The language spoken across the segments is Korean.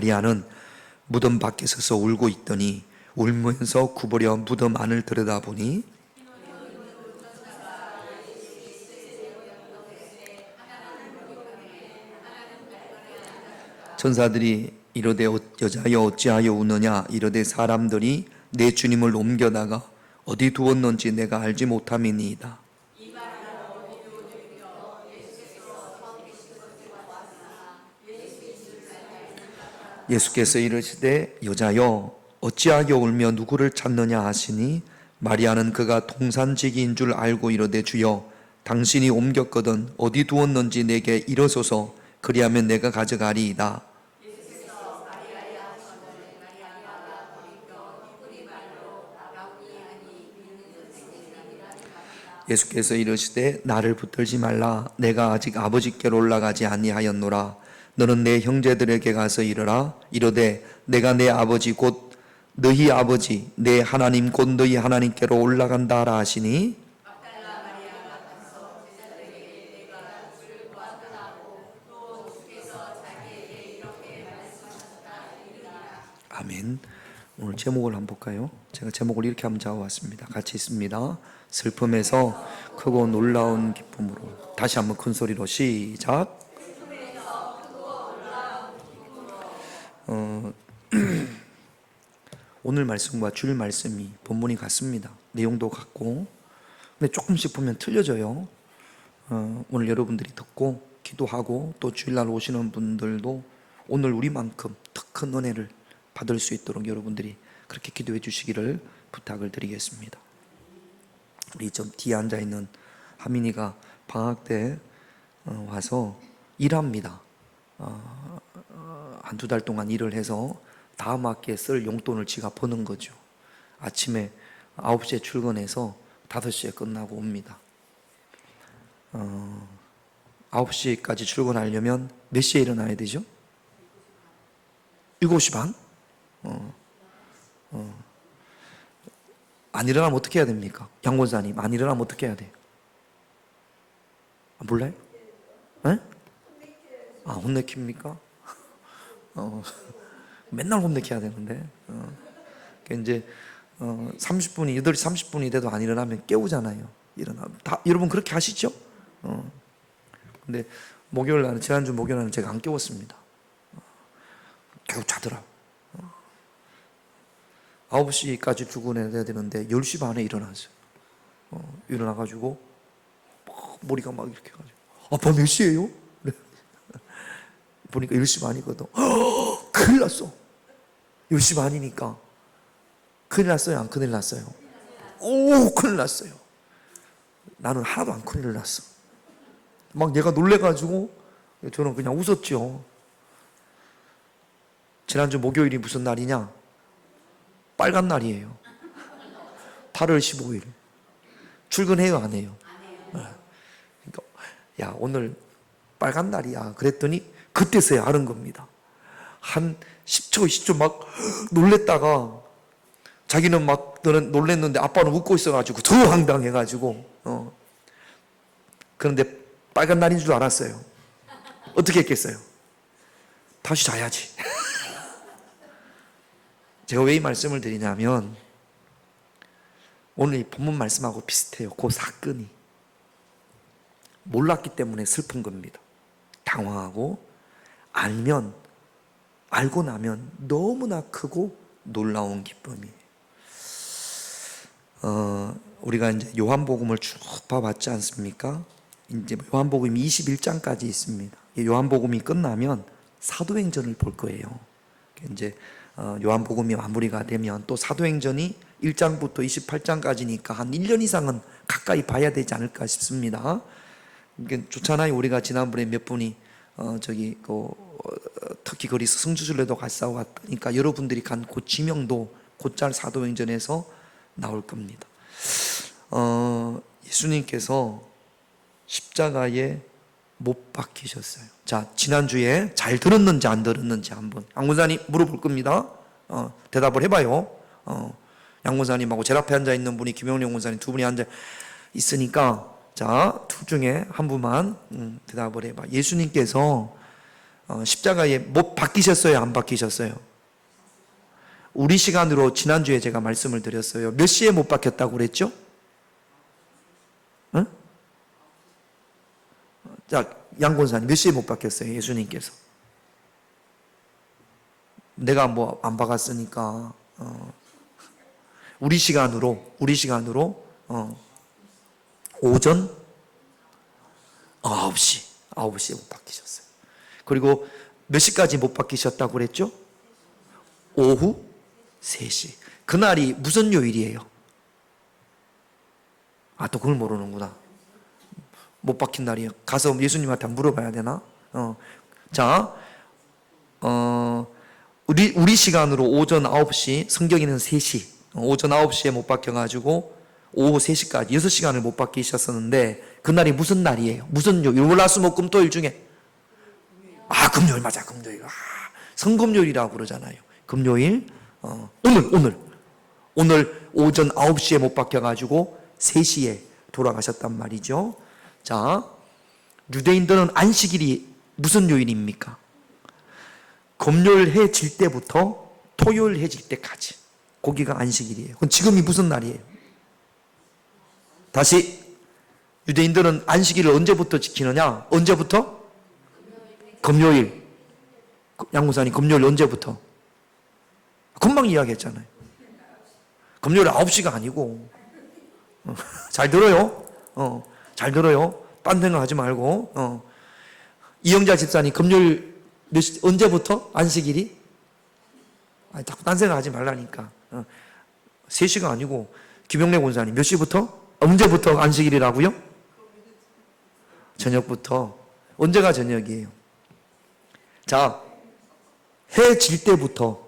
마리아는 무덤 밖에 서서 울고 있더니 울면서 구부려 무덤 안을 들여다보니 천사들이 이르되 여자여 어찌하여 우느냐 이르되 사람들이 내 주님을 옮겨다가 어디 두었는지 내가 알지 못함이니이다. 예수께서 이르시되 여자여 어찌하여 울며 누구를 찾느냐 하시니 마리아는 그가 동산지기인 줄 알고 이르되 주여 당신이 옮겼거든 어디 두었는지 내게 이르소서 그리하면 내가 가져가리이다. 예수께서 이르시되 나를 붙들지 말라 내가 아직 아버지께로 올라가지 아니하였노라. 너는 내 형제들에게 가서 이르라 이르되 내가 내 아버지 곧 너희 아버지 내 하나님 곧 너희 하나님께로 올라간다 하라 하시니 아멘. 오늘 제목을 한번 볼까요? 제가 제목을 이렇게 한번 잡아왔습니다. 같이 있습니다. 슬픔에서 크고 놀라운 기쁨으로. 다시 한번 큰 소리로 시작. 오늘 말씀과 주일 말씀이 본문이 같습니다. 내용도 같고 근데 조금씩 보면 틀려져요. 오늘 여러분들이 듣고 기도하고 또 주일날 오시는 분들도 오늘 우리만큼 더 큰 은혜를 받을 수 있도록 여러분들이 그렇게 기도해 주시기를 부탁을 드리겠습니다. 우리 좀 뒤에 앉아있는 하민이가 방학 때 와서 일합니다. 한두 달 동안 일을 해서 다음 학기에 쓸 용돈을 지가 버는 거죠. 아침에 9시에 출근해서 5시에 끝나고 옵니다. 9시까지 출근하려면 몇 시에 일어나야 되죠? 7시 반? 안 일어나면 어떻게 해야 됩니까? 양 권사님 안 일어나면 어떻게 해야 돼요? 몰라요? 네? 혼내킵니까? 맨날 혼내켜야 되는데 이제 30분이 8시 30분이 돼도 안 일어나면 깨우잖아요. 여러분 그렇게 하시죠? 근데 목요일 날은 지난주 목요일 날은 제가 안 깨웠습니다. 계속 자더라. 9시까지 출근해야 되는데 10시 반에 일어났어요. 일어나가지고 머리가 막 이렇게 해가지고 아빠 몇 시에요? 보니까 10시 반이거든. 큰일 났어. 10시 반이니까 큰일 났어요? 안 큰일 났어요? 오, 큰일 났어요. 나는 하나도 안 큰일 났어. 막 얘가 놀래가지고 저는 그냥 웃었죠. 지난주 목요일이 무슨 날이냐? 빨간 날이에요. 8월 15일. 출근해요, 안 해요? 그러니까, 야, 오늘 빨간 날이야. 그랬더니 그때서야 아는 겁니다. 한 10초, 20초 막 놀랬다가 자기는 막 놀랬는데 아빠는 웃고 있어가지고 더 황당해가지고 그런데 빨간 날인 줄 알았어요. 어떻게 했겠어요? 다시 자야지. 제가 왜 이 말씀을 드리냐면 오늘 이 본문 말씀하고 비슷해요. 그 사건이 몰랐기 때문에 슬픈 겁니다. 당황하고 알고 나면 너무나 크고 놀라운 기쁨이에요. 우리가 이제 요한복음을 쭉 봐봤지 않습니까? 이제 요한복음이 21장까지 있습니다. 요한복음이 끝나면 사도행전을 볼 거예요. 이제 요한복음이 마무리가 되면 또 사도행전이 1장부터 28장까지니까 한 1년 이상은 가까이 봐야 되지 않을까 싶습니다. 좋잖아요. 우리가 지난번에 몇 분이 터키 그리스 성지순례도 갔다 왔으니까 여러분들이 간 그 지명도 곧잘 사도행전에서 나올 겁니다. 예수님께서 십자가에 못 박히셨어요. 자, 지난주에 잘 들었는지 안 들었는지 한번 양권사님 물어볼 겁니다. 대답을 해봐요. 양권사님하고 제 앞에 앉아 있는 분이 김영룡 권사님 두 분이 앉아 있으니까 자, 둘 중에 한 분만 대답을 해봐. 예수님께서 십자가에 못 박히셨어요? 안 박히셨어요? 우리 시간으로 지난주에 제가 말씀을 드렸어요. 몇 시에 못 박혔다고 그랬죠? 응? 자, 양권사님 몇 시에 못 박혔어요? 예수님께서. 내가 뭐 안 박았으니까 우리 시간으로 오전 9시에 못 박히셨어요. 그리고 몇 시까지 못 박히셨다고 그랬죠? 오후 3시. 그날이 무슨 요일이에요? 또 그걸 모르는구나. 못 박힌 날이에요. 가서 예수님한테 물어봐야 되나? 자, 우리 시간으로 오전 9시, 성경에는 3시, 오전 9시에 못 박혀가지고 오후 3시까지 6시간을 못 박히셨었는데 그날이 무슨 날이에요? 무슨 요일? 월화수목금토일 중에 금요일. 맞아, 금요일. 성금요일이라고 그러잖아요. 금요일. 오늘 오전 9시에 못 박혀가지고 3시에 돌아가셨단 말이죠. 자, 유대인들은 안식일이 무슨 요일입니까? 금요일 해 질 때부터 토요일 해 질 때까지. 거기가 안식일이에요. 그럼 지금이 무슨 날이에요? 다시, 유대인들은 안식일을 언제부터 지키느냐? 언제부터? 금요일. 양무사님, 금요일 언제부터? 금방 이야기했잖아요. 금요일 9시가 아니고. 잘 들어요? 잘 들어요? 딴 생각 하지 말고. 이영자 집사님, 금요일 언제부터? 안식일이? 자꾸 딴 생각 하지 말라니까. 3시가 아니고, 김영래 권사님, 몇 시부터? 언제부터 안식일이라고요? 저녁부터. 언제가 저녁이에요? 자, 해 질 때부터,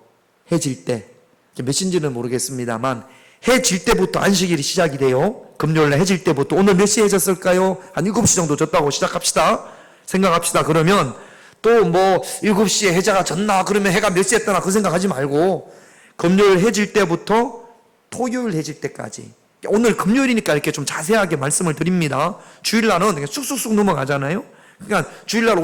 몇 시인지는 모르겠습니다만, 해 질 때부터 안식일이 시작이 돼요. 금요일날 해 질 때부터. 오늘 몇 시에 졌을까요? 한 7시 정도 졌다고 시작합시다. 생각합시다. 그러면 또 7시에 해자가 졌나? 그러면 해가 몇 시에 떠나? 그 생각하지 말고, 금요일 해 질 때부터 토요일 해 질 때까지. 오늘 금요일이니까 이렇게 좀 자세하게 말씀을 드립니다. 주일날은 그냥 쑥쑥쑥 넘어가잖아요. 그러니까 주일만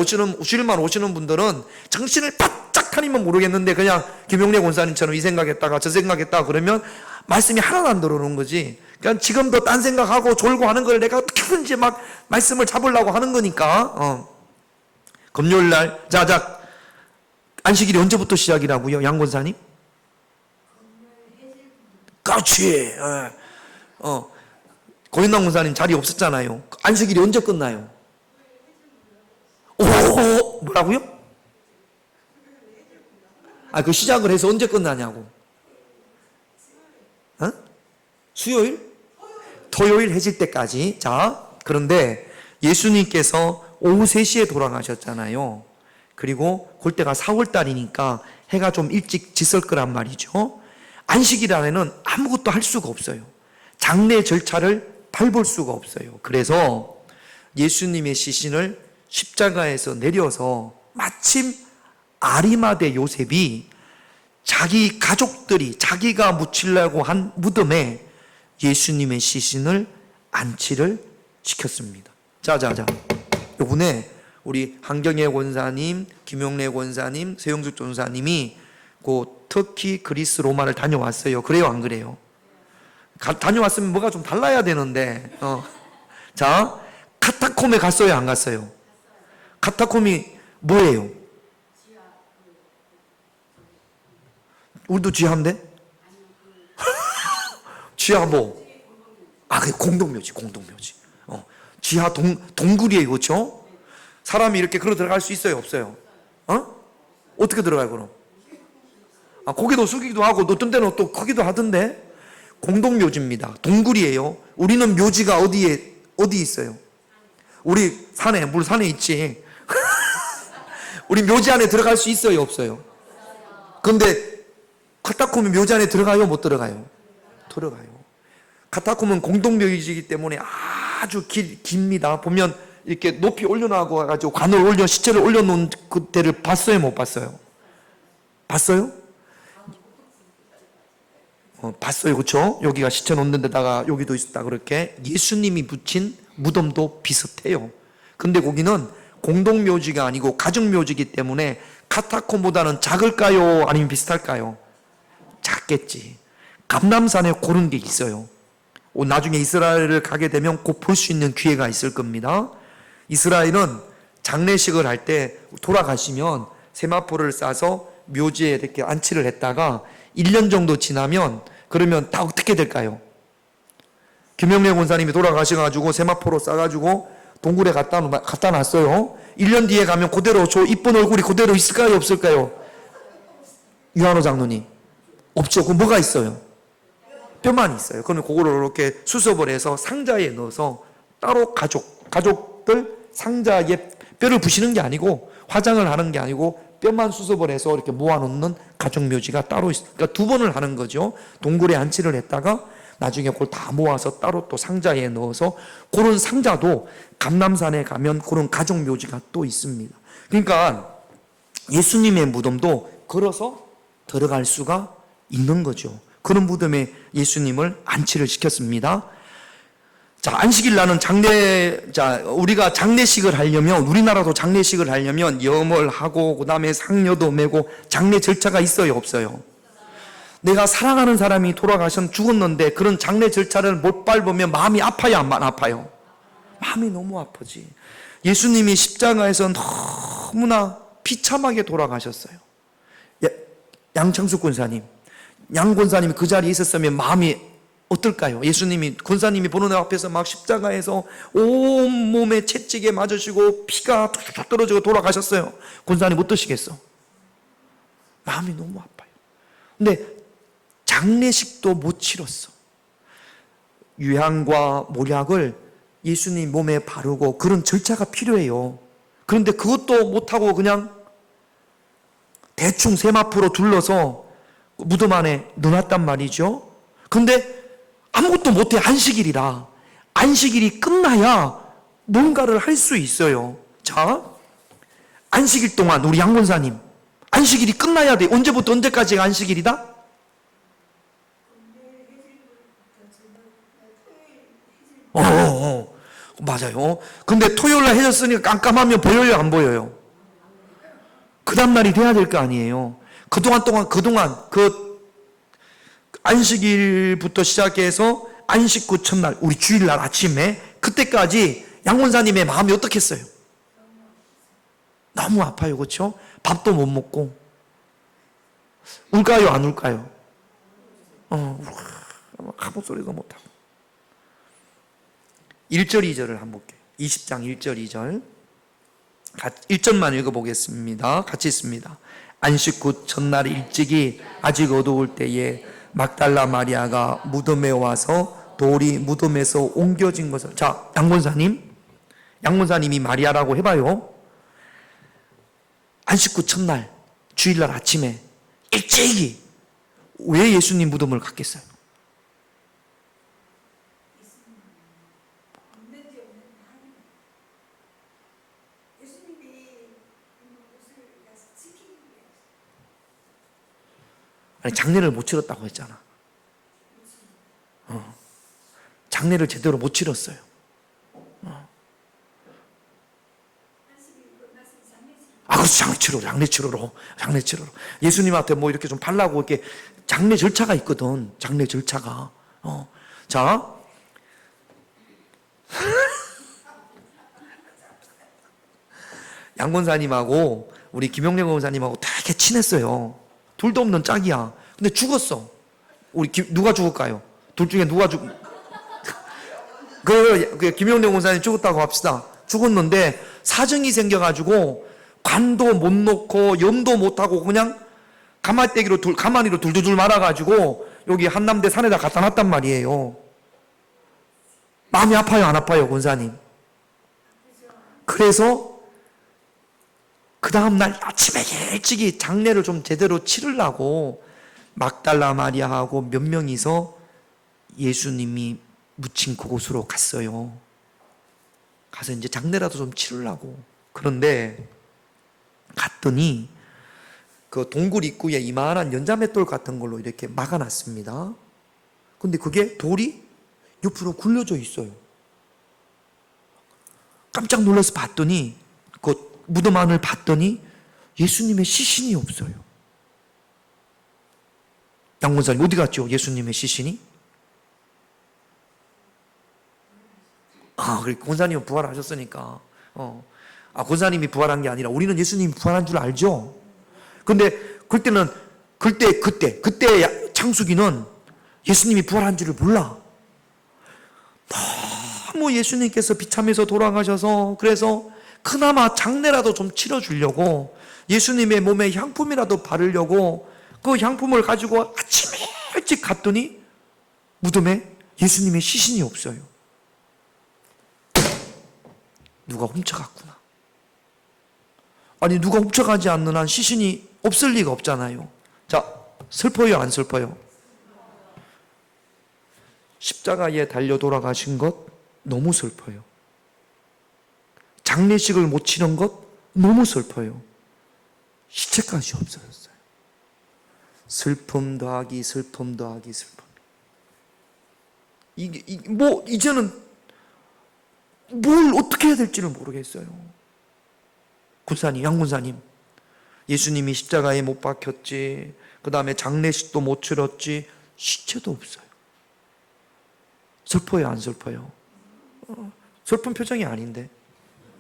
오시는 분들은 정신을 바짝 차리면 모르겠는데 그냥 김용래 권사님처럼 이 생각했다가 저 생각했다가 그러면 말씀이 하나도 안 들어오는 거지. 그러니까 지금도 딴 생각하고 졸고 하는 걸 내가 어떻게든지 막 말씀을 잡으려고 하는 거니까. 금요일날, 자, 안식일이 언제부터 시작이라고요? 양 권사님? 그렇지. 고인남 권사님 자리 없었잖아요. 안식일이 언제 끝나요? 뭐라고요? 그 시작을 해서 언제 끝나냐고. 수요일? 토요일 해질 때까지. 자, 그런데 예수님께서 오후 3시에 돌아가셨잖아요. 그리고 그때가 4월달이니까 해가 좀 일찍 졌을 거란 말이죠. 안식일 안에는 아무것도 할 수가 없어요. 장례 절차를 밟을 수가 없어요. 그래서 예수님의 시신을 십자가에서 내려서 마침 아리마대 요셉이 자기 가족들이 자기가 묻히려고 한 무덤에 예수님의 시신을 안치를 시켰습니다. 자. 요번에 우리 한경애 권사님, 김용래 권사님, 세영숙 전사님이 터키, 그리스, 로마를 다녀왔어요. 그래요, 안 그래요? 다녀왔으면 뭐가 좀 달라야 되는데. 자, 카타콤에 갔어요, 안 갔어요? 카타콤이 뭐예요? 우리도 지하인데? 지하 뭐? 그게 공동묘지. 지하 동굴이에요, 그렇죠? 사람이 이렇게 걸어 들어갈 수 있어요, 없어요? 어떻게 들어가요, 그럼? 고개도 숙이기도 하고, 어떤 때는 또 크기도 하던데? 공동묘지입니다. 동굴이에요. 우리는 묘지가 어디 있어요? 우리 산에 있지. 우리 묘지 안에 들어갈 수 있어요, 없어요? 근데 카타콤이 묘지 안에 들어가요, 못 들어가요? 들어가요. 카타콤은 공동묘지이기 때문에 아주 깁니다. 보면 이렇게 높이 올려놔가지고 시체를 올려놓은 그때를 봤어요, 못 봤어요? 봤어요? 봤어요, 그렇죠? 여기가 시체 놓는 데다가 여기도 있었다. 그렇게 예수님이 묻힌 무덤도 비슷해요. 근데 거기는 공동묘지가 아니고 가정묘지이기 때문에 카타콤보다는 작을까요? 아니면 비슷할까요? 작겠지. 감람산에 그런 게 있어요. 나중에 이스라엘을 가게 되면 곧 볼 수 있는 기회가 있을 겁니다. 이스라엘은 장례식을 할 때 돌아가시면 세마포를 싸서 묘지에 이렇게 안치를 했다가 1년 정도 지나면 그러면 다 어떻게 될까요? 김영래 권사님이 돌아가셔가지고 세마포로 싸가지고 동굴에 갖다 놨어요. 1년 뒤에 가면 그대로 저 이쁜 얼굴이 그대로 있을까요? 없을까요? 유한호 장로님. 없죠. 그 뭐가 있어요? 뼈만 있어요. 그러면 그거를 이렇게 수습을 해서 상자에 넣어서 따로 가족들 상자에 뼈를 부시는 게 아니고 화장을 하는 게 아니고 뼈만 수습을 해서 이렇게 모아놓는 가족묘지가 따로 있어요. 그러니까 두 번을 하는 거죠. 동굴에 안치를 했다가 나중에 그걸 다 모아서 따로 또 상자에 넣어서 그런 상자도 감람산에 가면 그런 가족묘지가 또 있습니다. 그러니까 예수님의 무덤도 걸어서 들어갈 수가 있는 거죠. 그런 무덤에 예수님을 안치를 시켰습니다. 자, 안식일 나는 우리가 장례식을 하려면, 우리나라도 장례식을 하려면 염을 하고, 그 다음에 상여도 메고, 장례 절차가 있어요, 없어요? 내가 사랑하는 사람이 죽었는데, 그런 장례 절차를 못 밟으면 마음이 아파요, 안 아파요? 마음이 너무 아프지. 예수님이 십자가에서 너무나 비참하게 돌아가셨어요. 양창숙 권사님, 양 권사님이 그 자리에 있었으면 마음이 어떨까요? 예수님이 권사님이 보는 앞에서 막 십자가에서 온몸에 채찍에 맞으시고 피가 툭툭 떨어지고 돌아가셨어요. 권사님 어떠시겠어? 마음이 너무 아파요. 근데 장례식도 못 치렀어. 유향과 모략을 예수님 몸에 바르고 그런 절차가 필요해요. 그런데 그것도 못하고 그냥 대충 세마포로 둘러서 무덤 안에 넣어놨단 말이죠. 근데 아무것도 못해. 안식일이라. 안식일이 끝나야 뭔가를 할 수 있어요. 자, 안식일 동안 우리 양권사님 안식일이 끝나야 돼. 언제부터 언제까지가 안식일이다? 맞아요. 근데 토요일날 해졌으니까 깜깜하면 보여요, 안 보여요? 그 다음날이 돼야 될 거 아니에요. 그동안 안식일부터 시작해서 안식구 첫날, 우리 주일날 아침에 그때까지 양권사님의 마음이 어떻겠어요? 너무 아파요, 그렇죠? 밥도 못 먹고 울까요, 안 울까요? 아무 소리도 못하고. 1절 2절을 한번 볼게요. 20장 1절 2절 1절만 읽어보겠습니다. 같이 있습니다. 안식구 첫날 일찍이 아직 어두울 때에 막달라 마리아가 무덤에 와서 돌이 무덤에서 옮겨진 것을. 자, 양권사님이 마리아라고 해봐요. 안식구 첫날 주일날 아침에 일찍이 왜 예수님 무덤을 갔겠어요? 아니, 장례를 못 치렀다고 했잖아. 장례를 제대로 못 치렀어요. 그렇죠. 장례 치러로. 예수님한테 뭐 이렇게 좀 발라고 이렇게 장례 절차가 있거든. 장례 절차가. 자. 양권사님하고 우리 김용래 권사님하고 되게 친했어요. 둘도 없는 짝이야. 근데 죽었어. 누가 죽을까요? 둘 중에 누가 김용래 권사님 죽었다고 합시다. 죽었는데 사정이 생겨가지고 관도 못 놓고 염도 못하고 그냥 가마니로 둘둘둘 말아가지고 여기 한남대 산에다 갖다 놨단 말이에요. 마음이 아파요, 안 아파요, 권사님? 그래서 그 다음날 아침에 일찍이 장례를 좀 제대로 치르려고 막달라 마리아하고 몇 명이서 예수님이 묻힌 그곳으로 갔어요. 가서 이제 장례라도 좀 치르려고. 그런데 갔더니 그 동굴 입구에 이만한 연자맷돌 같은 걸로 이렇게 막아놨습니다. 근데 그게 돌이 옆으로 굴려져 있어요. 깜짝 놀라서 봤더니 그 무덤 안을 봤더니 예수님의 시신이 없어요. 양권사님 어디 갔죠? 예수님의 시신이? 그래, 권사님은 부활하셨으니까. 권사님이 부활한 게 아니라 우리는 예수님이 부활한 줄 알죠? 근데 그때 창수기는 예수님이 부활한 줄을 몰라. 너무 예수님께서 비참해서 돌아가셔서 그래서 그나마 장례라도 좀 치러주려고 예수님의 몸에 향품이라도 바르려고 그 향품을 가지고 아침에 일찍 갔더니 무덤에 예수님의 시신이 없어요. 누가 훔쳐갔구나. 아니 누가 훔쳐가지 않는 한 시신이 없을 리가 없잖아요. 자, 슬퍼요 안 슬퍼요? 십자가에 달려 돌아가신 것 너무 슬퍼요. 장례식을 못 치른 것 너무 슬퍼요. 시체까지 없어졌어요. 슬픔 더하기 슬픔 더하기 슬픔. 이제는 뭘 어떻게 해야 될지를 모르겠어요. 양군사님, 예수님이 십자가에 못 박혔지, 그 다음에 장례식도 못 치렀지, 시체도 없어요. 슬퍼요, 안 슬퍼요? 슬픈 표정이 아닌데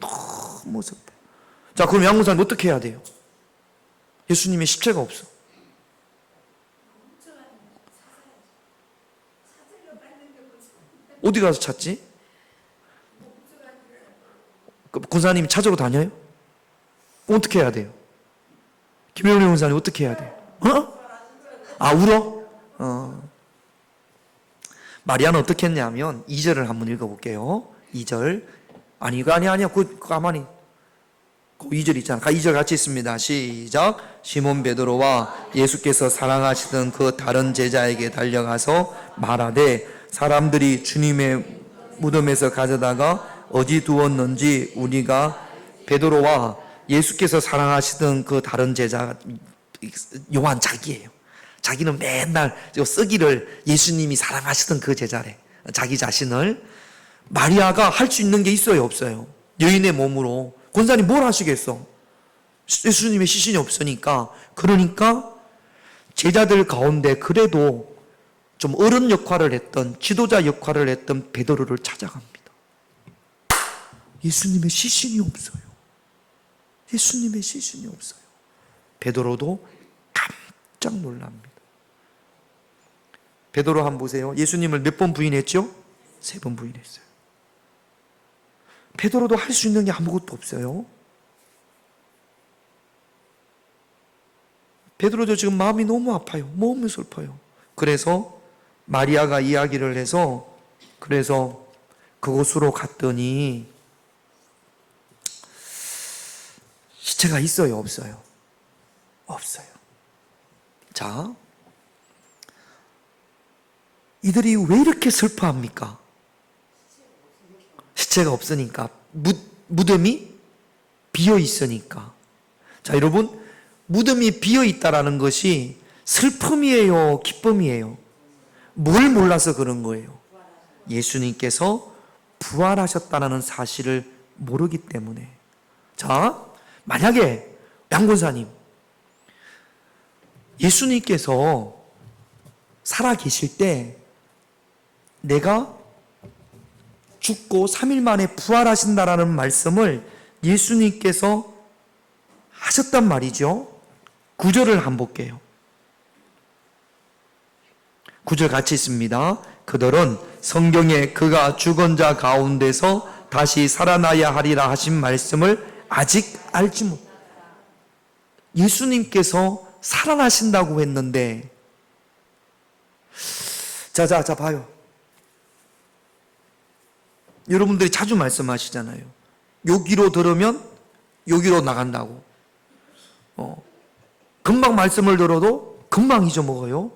너무 슬퍼. 자, 그럼 양군사님 어떻게 해야 돼요? 예수님의 시체가 없어. 어디 가서 찾지? 군사님이 찾으러 다녀요? 어떻게 해야 돼요? 김영래 군사님 어떻게 해야 돼요? 울어? 마리아는 어떻게 했냐면 2절을 한번 읽어볼게요. 2절. 아니야. 가만히. 2절 있잖아. 2절 같이 있습니다. 시작. 시몬 베드로와 예수께서 사랑하시던 그 다른 제자에게 달려가서 말하되 사람들이 주님의 무덤에서 가져다가 어디 두었는지 우리가. 베드로와 예수께서 사랑하시던 그 다른 제자 요한 자기예요. 자기는 맨날 쓰기를 예수님이 사랑하시던 그 제자래. 자기 자신을. 마리아가 할 수 있는 게 있어요 없어요? 여인의 몸으로. 권사님 뭘 하시겠어? 예수님의 시신이 없으니까. 그러니까 제자들 가운데 그래도 좀 어른 역할을 했던, 지도자 역할을 했던 베드로를 찾아갑니다. 예수님의 시신이 없어요. 예수님의 시신이 없어요. 베드로도 깜짝 놀랍니다. 베드로 한번 보세요. 예수님을 몇 번 부인했죠? 3번 부인했어요. 베드로도 할 수 있는 게 아무것도 없어요. 베드로도 지금 마음이 너무 아파요. 너무 슬퍼요. 그래서 마리아가 이야기를 해서 그래서 그곳으로 갔더니 시체가 있어요 없어요? 없어요. 자, 이들이 왜 이렇게 슬퍼합니까? 시체가 없으니까. 무덤이 비어 있으니까. 자, 여러분, 무덤이 비어 있다라는 것이 슬픔이에요, 기쁨이에요? 뭘 몰라서 그런 거예요? 예수님께서 부활하셨다는 사실을 모르기 때문에. 자, 만약에 양권사님, 예수님께서 살아 계실 때 내가 죽고 3일 만에 부활하신다라는 말씀을 예수님께서 하셨단 말이죠. 9절을 한번 볼게요. 9절 같이 있습니다. 그들은 성경에 그가 죽은 자 가운데서 다시 살아나야 하리라 하신 말씀을 아직 알지 못. 예수님께서 살아나신다고 했는데, 자 봐요. 여러분들이 자주 말씀하시잖아요. 여기로 들으면 여기로 나간다고. 금방 말씀을 들어도 금방 잊어먹어요.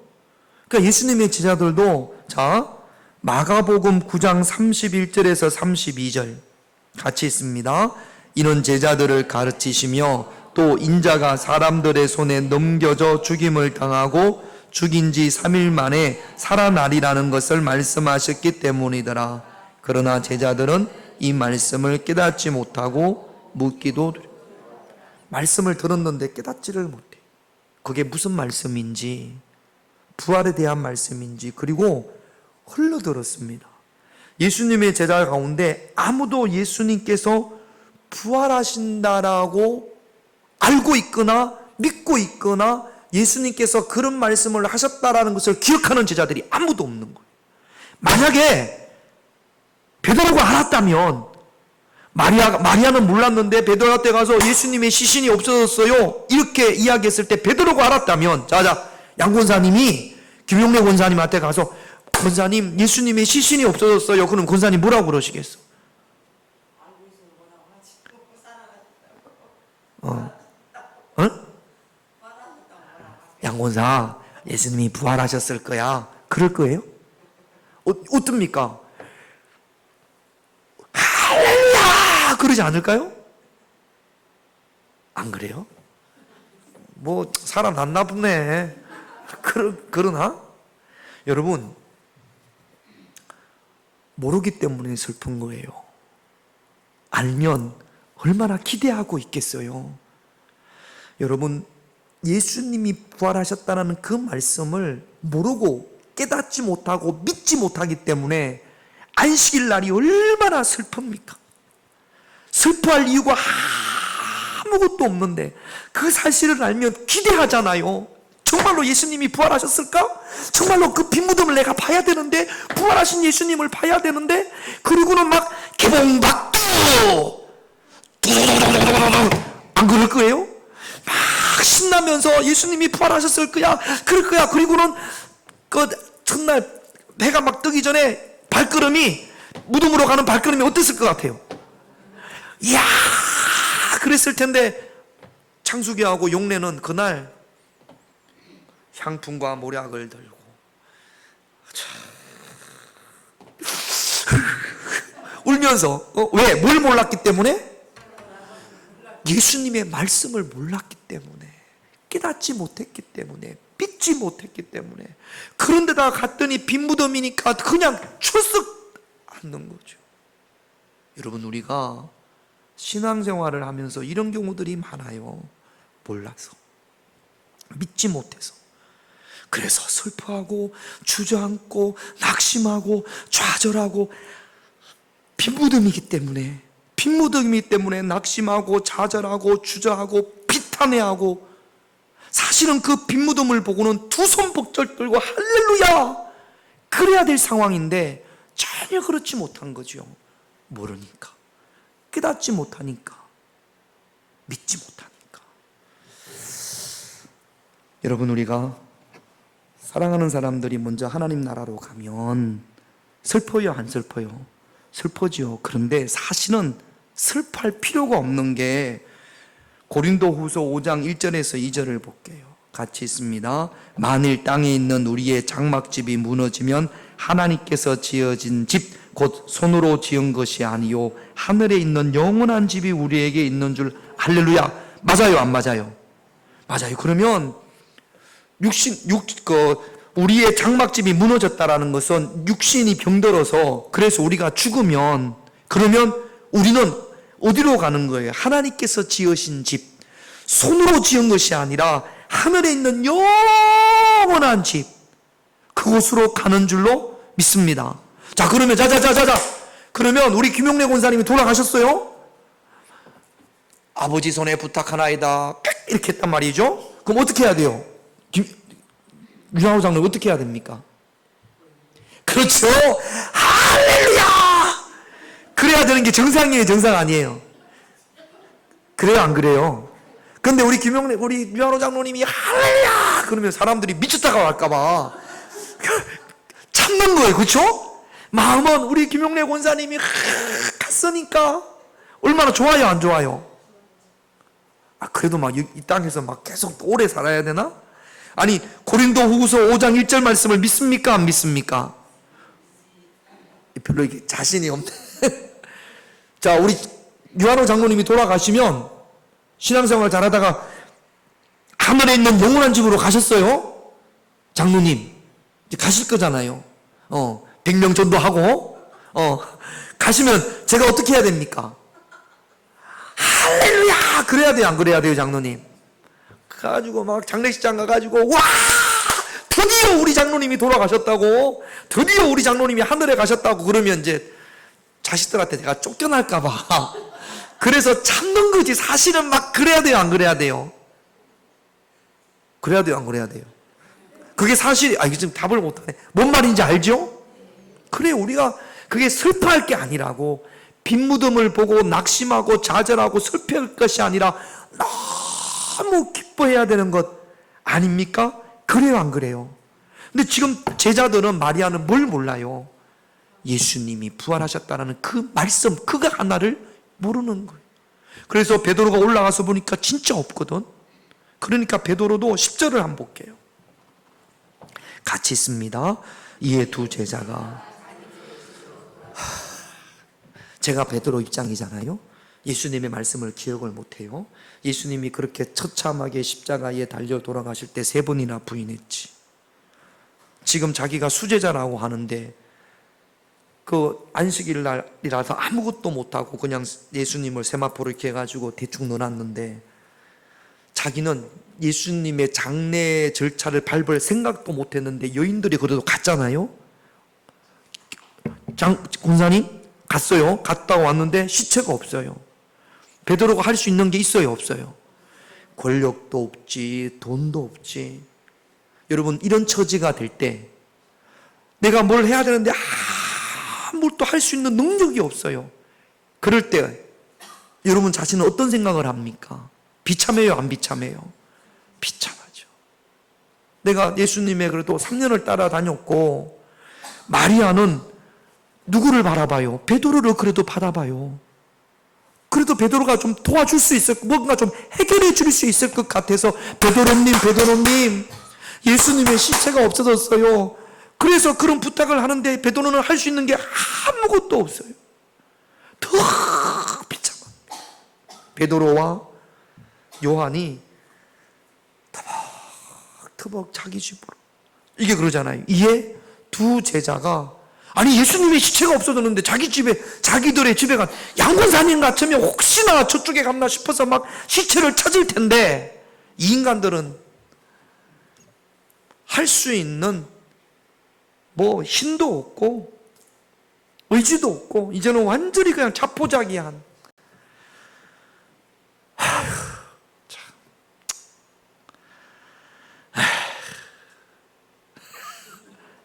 그러니까 예수님의 제자들도, 자, 마가복음 9장 31절에서 32절 같이 있습니다. 이는 제자들을 가르치시며 또 인자가 사람들의 손에 넘겨져 죽임을 당하고 죽인 지 3일 만에 살아나리라는 것을 말씀하셨기 때문이더라. 그러나 제자들은 이 말씀을 깨닫지 못하고 묻기도. 말씀을 들었는데 깨닫지를 못해. 그게 무슨 말씀인지, 부활에 대한 말씀인지, 그리고 흘러들었습니다. 예수님의 제자 가운데 아무도 예수님께서 부활하신다라고 알고 있거나 믿고 있거나 예수님께서 그런 말씀을 하셨다라는 것을 기억하는 제자들이 아무도 없는 거예요. 만약에 베드로가 알았다면, 마리아는 몰랐는데 베드로한테 가서 예수님의 시신이 없어졌어요 이렇게 이야기했을 때 베드로가 알았다면, 양 권사님이 김용래 권사님한테 가서 권사님 예수님의 시신이 없어졌어요. 그럼 권사님 뭐라고 그러시겠어? 양 권사 예수님이 부활하셨을 거야 그럴 거예요? 어떻습니까? 할렐루야 그러지 않을까요? 안 그래요? 뭐 사람 났나 보네. 그러나 여러분, 모르기 때문에 슬픈 거예요. 알면 얼마나 기대하고 있겠어요. 여러분, 예수님이 부활하셨다는 그 말씀을 모르고 깨닫지 못하고 믿지 못하기 때문에 안식일 날이 얼마나 슬픕니까? 슬퍼할 이유가 아무것도 없는데 그 사실을 알면 기대하잖아요. 정말로 예수님이 부활하셨을까? 정말로 그 빈무덤을 내가 봐야 되는데, 부활하신 예수님을 봐야 되는데, 그리고는 막 개봉박두 안 그럴 거예요? 막 신나면서 예수님이 부활하셨을 거야, 그럴 거야. 그리고는 그 첫날 해가 막 뜨기 전에 발걸음이, 무덤으로 가는 발걸음이 어땠을 것 같아요? 이야 그랬을 텐데 창수기하고 용례는 그날 향품과 모략을 들고 울면서 왜? 뭘 몰랐기 때문에? 예수님의 말씀을 몰랐기 때문에, 깨닫지 못했기 때문에, 믿지 못했기 때문에. 그런데다가 갔더니 빈무덤이니까 그냥 출석 않는 거죠. 여러분, 우리가 신앙생활을 하면서 이런 경우들이 많아요. 몰라서, 믿지 못해서. 그래서 슬퍼하고 주저앉고 낙심하고 좌절하고, 빈무덤이기 때문에 낙심하고 좌절하고 주저하고 비탄해하고, 사실은 그 빈무덤을 보고는 두 손 복절 들고 할렐루야 그래야 될 상황인데 전혀 그렇지 못한 거죠. 모르니까, 깨닫지 못하니까, 믿지 못하니까. 여러분, 우리가 사랑하는 사람들이 먼저 하나님 나라로 가면 슬퍼요, 안 슬퍼요? 슬퍼지요. 그런데 사실은 슬퍼할 필요가 없는 게 고린도후서 5장 1절에서 2절을 볼게요. 같이 있습니다. 만일 땅에 있는 우리의 장막집이 무너지면 하나님께서 지어진 집 곧 손으로 지은 것이 아니요 하늘에 있는 영원한 집이 우리에게 있는 줄. 할렐루야. 맞아요, 안 맞아요? 맞아요. 그러면 우리의 장막집이 무너졌다라는 것은 육신이 병들어서, 그래서 우리가 죽으면, 그러면 우리는 어디로 가는 거예요? 하나님께서 지으신 집, 손으로 지은 것이 아니라 하늘에 있는 영원한 집, 그곳으로 가는 줄로 믿습니다. 자, 그러면 그러면 우리 김용래 권사님이 돌아가셨어요? 아버지 손에 부탁하나이다 이렇게 했단 말이죠. 그럼 어떻게 해야 돼요? 유나호 장로 어떻게 해야 됩니까? 그렇죠. 할렐루야 그래야 되는 게 정상이에요, 정상 아니에요? 그래요, 안 그래요? 근데 우리 유나호 장로님이 할렐루야 그러면 사람들이 미쳤다가 할까봐 참는 거예요. 그렇죠? 마음은 우리 김용래 권사님이 갔으니까 얼마나 좋아요, 안 좋아요? 그래도 막 이 땅에서 막 계속 오래 살아야 되나? 아니, 고린도후서 5장 1절 말씀을 믿습니까, 안 믿습니까? 별로 이게 자신이 없네. 자, 우리 유한호 장로님이 돌아가시면 신앙생활 잘하다가 하늘에 있는 영원한 집으로 가셨어요. 장로님 이제 가실 거잖아요. 100명 전도하고 가시면 제가 어떻게 해야 됩니까? 할렐루야 그래야 돼요, 안 그래야 돼요, 장로님? 가지고 막 장례식장 가가지고 와, 드디어 우리 장로님이 돌아가셨다고, 드디어 우리 장로님이 하늘에 가셨다고 그러면 이제 자식들한테 내가 쫓겨날까봐 그래서 참는 거지. 사실은 막 그래야 돼요, 안 그래야 돼요? 그래야 돼요, 안 그래야 돼요? 그게 사실, 이게 지금 답을 못하네. 뭔 말인지 알죠? 그래, 우리가 그게 슬퍼할 게 아니라고, 빈 무덤을 보고 낙심하고 좌절하고 슬퍼할 것이 아니라 너무 기뻐해야 되는 것 아닙니까? 그래요, 안 그래요? 근데 지금 제자들은, 마리아는 뭘 몰라요? 예수님이 부활하셨다는 그 말씀, 그거 하나를 모르는 거예요. 그래서 베드로가 올라가서 보니까 진짜 없거든. 그러니까 베드로도 10절을 한번 볼게요. 같이 있습니다. 이에 두 제자가, 제가 베드로 입장이잖아요. 예수님의 말씀을 기억을 못해요. 예수님이 그렇게 처참하게 십자가에 달려 돌아가실 때 3번이나 부인했지. 지금 자기가 수제자라고 하는데 그 안식일 날이라서 아무것도 못하고 그냥 예수님을 세마포로 이렇게 해가지고 대충 넣어놨는데, 자기는 예수님의 장례 절차를 밟을 생각도 못했는데 여인들이 그래도 갔잖아요. 군사님 갔어요. 갔다 왔는데 시체가 없어요. 베드로가 할 수 있는 게 있어요, 없어요? 권력도 없지, 돈도 없지. 여러분, 이런 처지가 될 때 내가 뭘 해야 되는데 아무것도 할 수 있는 능력이 없어요. 그럴 때 여러분 자신은 어떤 생각을 합니까? 비참해요, 안 비참해요? 비참하죠. 내가 예수님의 그래도 3년을 따라다녔고, 마리아는 누구를 바라봐요? 베드로를 그래도 바라봐요. 그래도 베드로가 좀 도와줄 수 있을, 뭔가 좀 해결해 줄 수 있을 것 같아서, 베드로님, 예수님의 시체가 없어졌어요. 그래서 그런 부탁을 하는데 베드로는 할 수 있는 게 아무것도 없어요. 더 비참합니다. 베드로와 요한이 터벅터벅 자기 집으로, 이게 그러잖아요. 이에 두 제자가, 아니 예수님의 시체가 없어졌는데 자기 집에, 자기들의 집에 간, 양권사님 같으면 혹시나 저쪽에 갔나 싶어서 막 시체를 찾을 텐데, 이 인간들은 할 수 있는 뭐 힘도 없고 의지도 없고 이제는 완전히 그냥 자포자기한,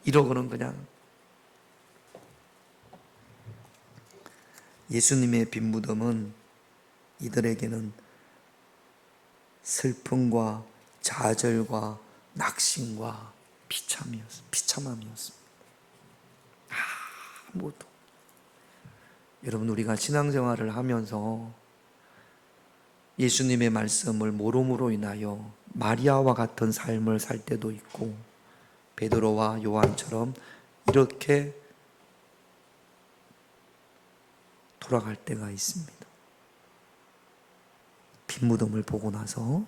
이러고는 그냥 예수님의 빈 무덤은 이들에게는 슬픔과 좌절과 낙심과 비참함이었습니다. 아무것도. 여러분, 우리가 신앙생활을 하면서 예수님의 말씀을 모름으로 인하여 마리아와 같은 삶을 살 때도 있고, 베드로와 요한처럼 이렇게 돌아갈 때가 있습니다. 빈 무덤을 보고 나서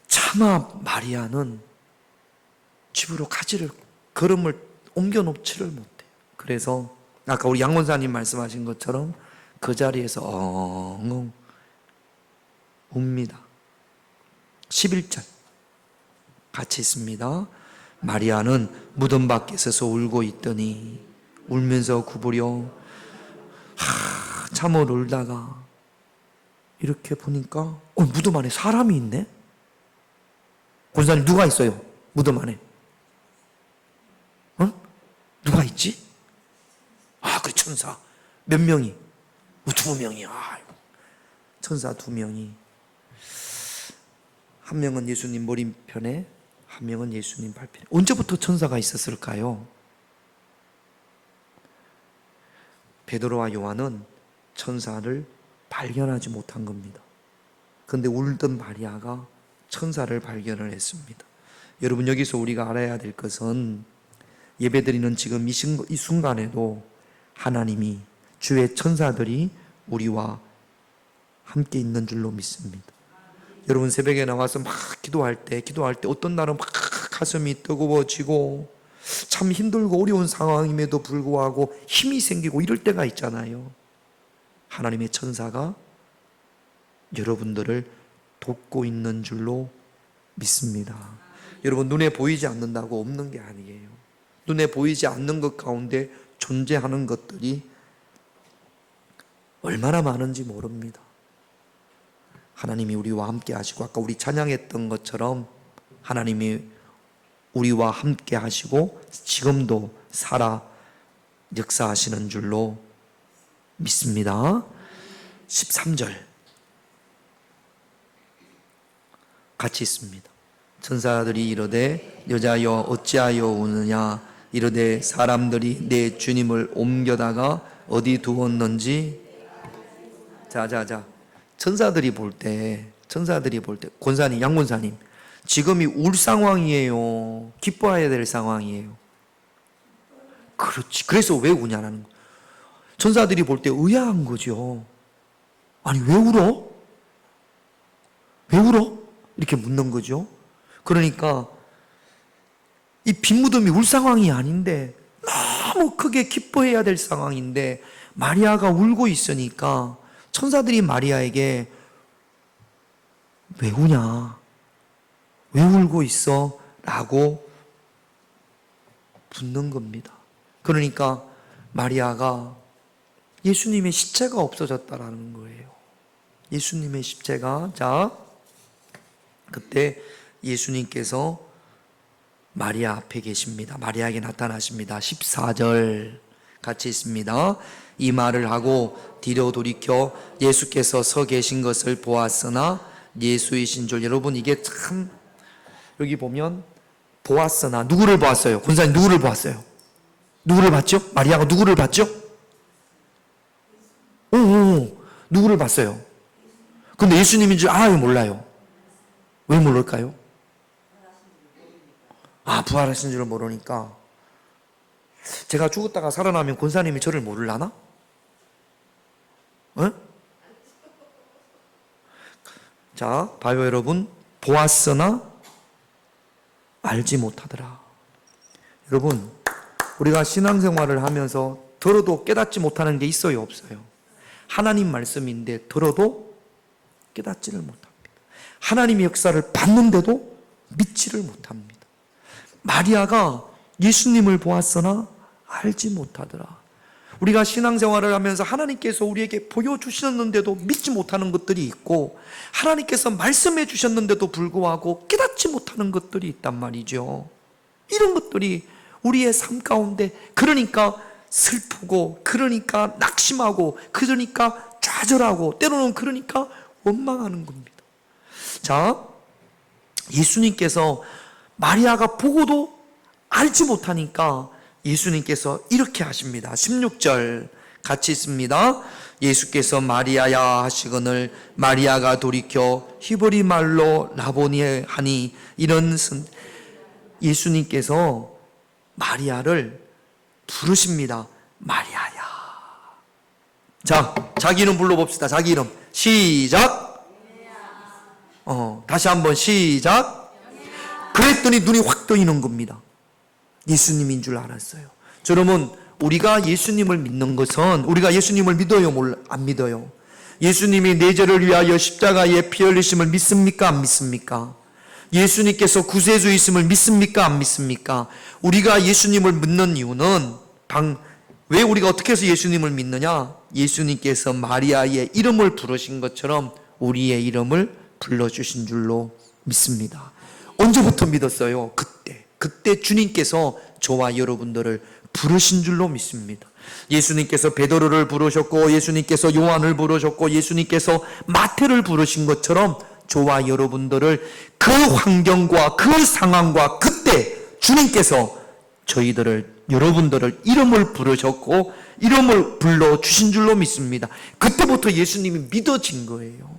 차마 마리아는 집으로 걸음을 옮겨놓지를 못해요. 그래서 아까 우리 양원사님 말씀하신 것처럼 그 자리에서 엉엉 웁니다. 11절 같이 있습니다. 마리아는 무덤 밖에 서서 울고 있더니, 울면서 구부려 참을 울다가 이렇게 보니까 무덤 안에 사람이 있네? 권사님, 누가 있어요? 무덤 안에? 누가 있지? 그 천사. 몇 명이? 2명이. 천사 2명이. 한 명은 예수님 머리편에, 한 명은 예수님 발편에. 언제부터 천사가 있었을까요? 베드로와 요한은 천사를 발견하지 못한 겁니다. 그런데 울던 마리아가 천사를 발견을 했습니다. 여러분, 여기서 우리가 알아야 될 것은, 예배드리는 지금 이 순간에도 하나님이, 주의 천사들이 우리와 함께 있는 줄로 믿습니다. 여러분, 새벽에 나와서 막 기도할 때 어떤 날은 막 가슴이 뜨거워지고 참 힘들고 어려운 상황임에도 불구하고 힘이 생기고 이럴 때가 있잖아요. 하나님의 천사가 여러분들을 돕고 있는 줄로 믿습니다. 여러분, 눈에 보이지 않는다고 없는 게 아니에요. 눈에 보이지 않는 것 가운데 존재하는 것들이 얼마나 많은지 모릅니다. 하나님이 우리와 함께 하시고, 아까 우리 찬양했던 것처럼 하나님이 우리와 함께 하시고 지금도 살아 역사하시는 줄로 믿습니다. 13절 같이 있습니다. 천사들이 이르되 여자여 어찌하여 우느냐, 이르되 사람들이 내 주님을 옮겨다가 어디 두었는지. 자 천사들이 볼 때 권사님, 양권사님, 지금이 울 상황이에요, 기뻐해야 될 상황이에요? 그렇지. 그래서 왜 우냐라는 거. 천사들이 볼 때 의아한 거죠. 아니, 왜 울어? 왜 울어? 이렇게 묻는 거죠. 그러니까 이 빈무덤이 울 상황이 아닌데 너무 크게 기뻐해야 될 상황인데 마리아가 울고 있으니까 천사들이 마리아에게 왜 우냐? 왜 울고 있어? 라고 묻는 겁니다. 그러니까 마리아가 예수님의 시체가 없어졌다라는 거예요. 예수님의 시체가. 자, 그때 예수님께서 마리아 앞에 계십니다. 마리아에게 나타나십니다. 14절 같이 있습니다. 이 말을 하고 뒤로 돌이켜 예수께서 서 계신 것을 보았으나 예수이신 줄. 여러분, 이게 참, 여기 보면 보았으나, 누구를 보았어요? 권사님, 누구를 보았어요? 누구를 봤죠? 마리아가 누구를 봤죠? 누구를 봤어요? 근데 예수님인 줄 알아요, 몰라요? 왜 모를까요? 부활하신 줄 모르니까. 제가 죽었다가 살아나면 권사님이 저를 모르려나? 자, 봐요 여러분. 보았으나 알지 못하더라. 여러분, 우리가 신앙생활을 하면서 들어도 깨닫지 못하는 게 있어요, 없어요? 하나님 말씀인데 들어도 깨닫지를 못합니다. 하나님의 역사를 봤는데도 믿지를 못합니다. 마리아가 예수님을 보았으나 알지 못하더라. 우리가 신앙생활을 하면서 하나님께서 우리에게 보여주셨는데도 믿지 못하는 것들이 있고, 하나님께서 말씀해 주셨는데도 불구하고 깨닫지 못하는 것들이 있단 말이죠. 이런 것들이 우리의 삶 가운데, 그러니까 슬프고, 그러니까 낙심하고, 그러니까 좌절하고, 때로는 그러니까 원망하는 겁니다. 자, 예수님께서 마리아가 보고도 알지 못하니까 예수님께서 이렇게 하십니다. 16절 같이 있습니다. 예수께서 마리아야 하시거늘 마리아가 돌이켜 히브리 말로 라보니 하니, 이런 예수님께서 마리아를 부르십니다. 마리아야. 자, 자기 이름 불러봅시다. 자기 이름 시작. 다시 한번 시작. 그랬더니 눈이 확 떠이는 겁니다. 예수님인 줄 알았어요. 여러분, 우리가 예수님을 믿는 것은, 우리가 예수님을 믿어요, 안 믿어요? 예수님이 내 죄를 위하여 십자가에 피 흘리심을 믿습니까, 안 믿습니까? 예수님께서 구세주이심을 믿습니까, 안 믿습니까? 우리가 예수님을 믿는 이유는 왜 우리가 어떻게 해서 예수님을 믿느냐? 예수님께서 마리아의 이름을 부르신 것처럼 우리의 이름을 불러주신 줄로 믿습니다. 언제부터 믿었어요? 그때 주님께서 저와 여러분들을 부르신 줄로 믿습니다. 예수님께서 베드로를 부르셨고, 예수님께서 요한을 부르셨고, 예수님께서 마태를 부르신 것처럼 저와 여러분들을 그 환경과 그 상황과 그때 주님께서 여러분들을 이름을 부르셨고 이름을 불러주신 줄로 믿습니다. 그때부터 예수님이 믿어진 거예요.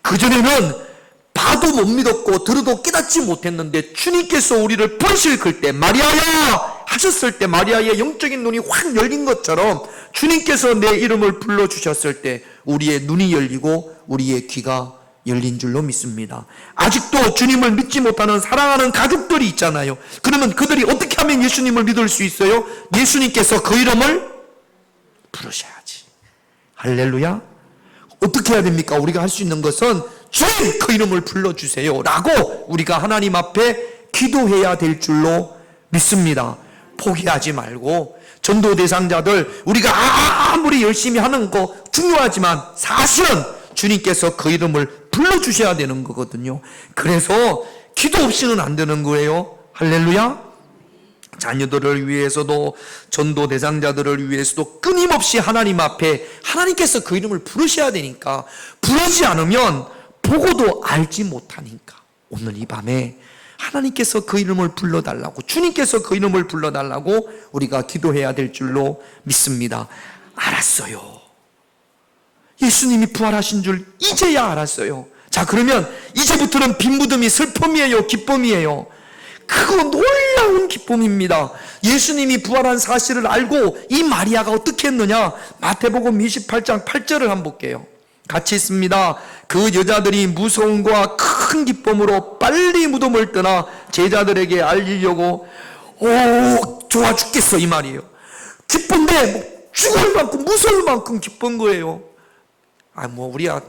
그전에는 봐도 못 믿었고 들어도 깨닫지 못했는데 주님께서 우리를 부르실 그때, 마리아야 하셨을 때 마리아의 영적인 눈이 확 열린 것처럼 주님께서 내 이름을 불러주셨을 때 우리의 눈이 열리고 우리의 귀가 열린 줄로 믿습니다. 아직도 주님을 믿지 못하는 사랑하는 가족들이 있잖아요. 그러면 그들이 어떻게 하면 예수님을 믿을 수 있어요? 예수님께서 그 이름을 부르셔야지. 할렐루야. 어떻게 해야 됩니까? 우리가 할 수 있는 것은 주님 그 이름을 불러주세요 라고 우리가 하나님 앞에 기도해야 될 줄로 믿습니다. 포기하지 말고 전도 대상자들 우리가 아무리 열심히 하는 거 중요하지만 사실은 주님께서 그 이름을 불러주셔야 되는 거거든요. 그래서 기도 없이는 안 되는 거예요. 할렐루야. 자녀들을 위해서도 전도 대상자들을 위해서도 끊임없이 하나님 앞에 하나님께서 그 이름을 부르셔야 되니까, 부르지 않으면 보고도 알지 못하니까 오늘 이 밤에 하나님께서 그 이름을 불러달라고, 주님께서 그 이름을 불러달라고 우리가 기도해야 될 줄로 믿습니다. 알았어요. 예수님이 부활하신 줄 이제야 알았어요. 자, 그러면 이제부터는 빈 무덤이 슬픔이에요, 기쁨이에요? 그거 놀라운 기쁨입니다. 예수님이 부활한 사실을 알고 이 마리아가 어떻게 했느냐? 마태복음 28장 8절을 한번 볼게요. 같이 있습니다. 그 여자들이 무서움과 큰 기쁨으로 빨리 무덤을 떠나 제자들에게 알리려고, 좋아 죽겠어 이 말이에요. 기쁜데 죽을 만큼 무서울 만큼 기쁜 거예요. 우리야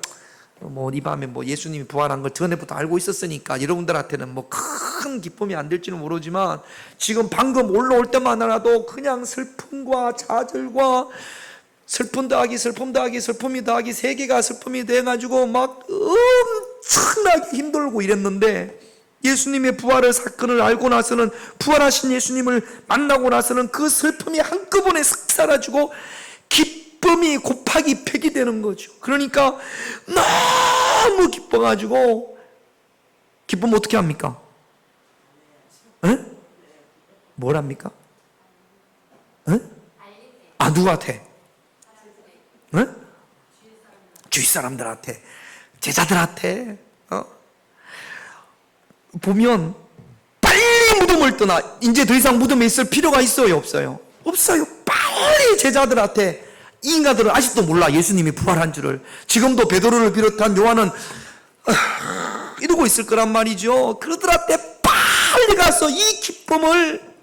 이 밤에 예수님이 부활한 걸 전에부터 알고 있었으니까 여러분들한테는 큰 기쁨이 안 될지는 모르지만, 지금 방금 올라올 때만이라도 그냥 슬픔과 좌절과 슬픔 더하기 슬픔 더하기 슬픔이 더하기 세 개가 슬픔이 돼가지고 막 엄청나게 힘들고 이랬는데, 예수님의 부활의 사건을 알고 나서는, 부활하신 예수님을 만나고 나서는 그 슬픔이 한꺼번에 싹 사라지고 기쁨이 곱하기 100이 되는 거죠. 그러니까 너무 기뻐가지고, 기쁨 어떻게 합니까? 에? 뭘 합니까? 에? 누구한테? 에? 주위 사람들한테, 제자들한테. 보면 빨리 무덤을 떠나, 이제 더 이상 무덤에 있을 필요가 있어요, 없어요? 없어요. 빨리 제자들한테. 이 인간들은 아직도 몰라, 예수님이 부활한 줄을. 지금도 베드로를 비롯한 요한은 이러고 있을 거란 말이죠. 그들한테 빨리 가서 이 기쁨을,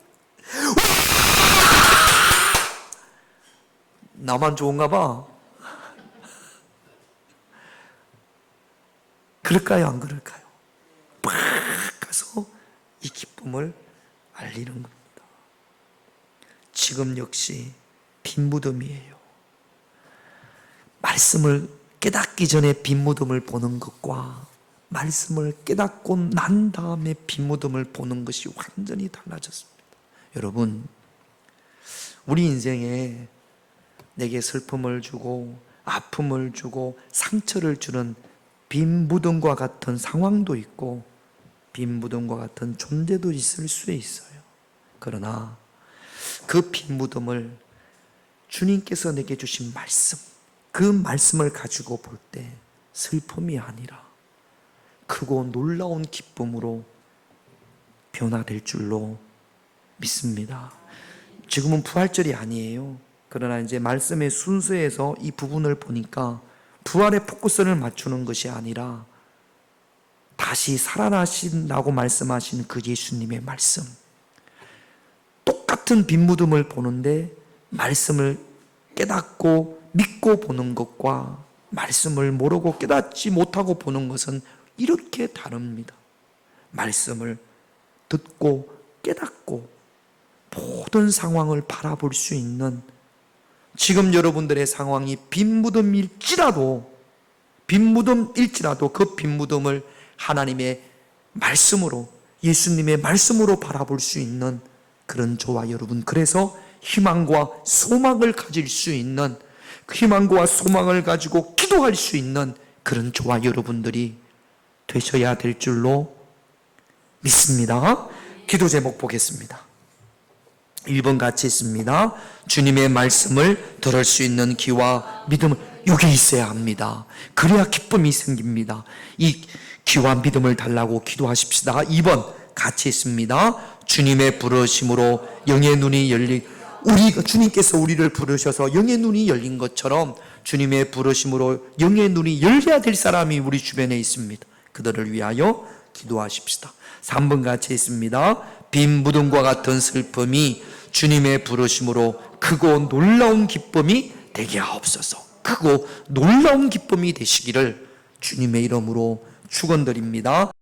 나만 좋은가 봐. 그럴까요, 안 그럴까요? 막 가서 이 기쁨을 알리는 겁니다. 지금 역시 빈 무덤이에요. 말씀을 깨닫기 전에 빈 무덤을 보는 것과 말씀을 깨닫고 난 다음에 빈 무덤을 보는 것이 완전히 달라졌습니다. 여러분, 우리 인생에 내게 슬픔을 주고 아픔을 주고 상처를 주는 빈 무덤과 같은 상황도 있고 빈 무덤과 같은 존재도 있을 수 있어요. 그러나 그 빈 무덤을 주님께서 내게 주신 말씀, 그 말씀을 가지고 볼 때 슬픔이 아니라 크고 놀라운 기쁨으로 변화될 줄로 믿습니다. 지금은 부활절이 아니에요. 그러나 이제 말씀의 순서에서 이 부분을 보니까 부활의 포커스를 맞추는 것이 아니라 다시 살아나신다고 말씀하신 그 예수님의 말씀, 똑같은 빈 무덤을 보는데 말씀을 깨닫고 믿고 보는 것과 말씀을 모르고 깨닫지 못하고 보는 것은 이렇게 다릅니다. 말씀을 듣고 깨닫고 모든 상황을 바라볼 수 있는, 지금 여러분들의 상황이 빈 무덤일지라도 그 빈 무덤을 하나님의 말씀으로, 예수님의 말씀으로 바라볼 수 있는 그런 저와 여러분, 그래서 희망과 소망을 가질 수 있는, 희망과 소망을 가지고 기도할 수 있는 그런 저와 여러분들이 되셔야 될 줄로 믿습니다. 기도 제목 보겠습니다. 1번 같이 있습니다. 주님의 말씀을 들을 수 있는 귀와 믿음을, 여기 있어야 합니다. 그래야 기쁨이 생깁니다. 이 귀와 믿음을 달라고 기도하십시다. 2번 같이 있습니다. 주님의 부르심으로 영의 눈이 주님께서 우리를 부르셔서 영의 눈이 열린 것처럼 주님의 부르심으로 영의 눈이 열려야 될 사람이 우리 주변에 있습니다. 그들을 위하여 기도하십시다. 3번 같이 있습니다. 빈 무덤과 같은 슬픔이 주님의 부르심으로 크고 놀라운 기쁨이 되게 하옵소서. 크고 놀라운 기쁨이 되시기를 주님의 이름으로 축원드립니다.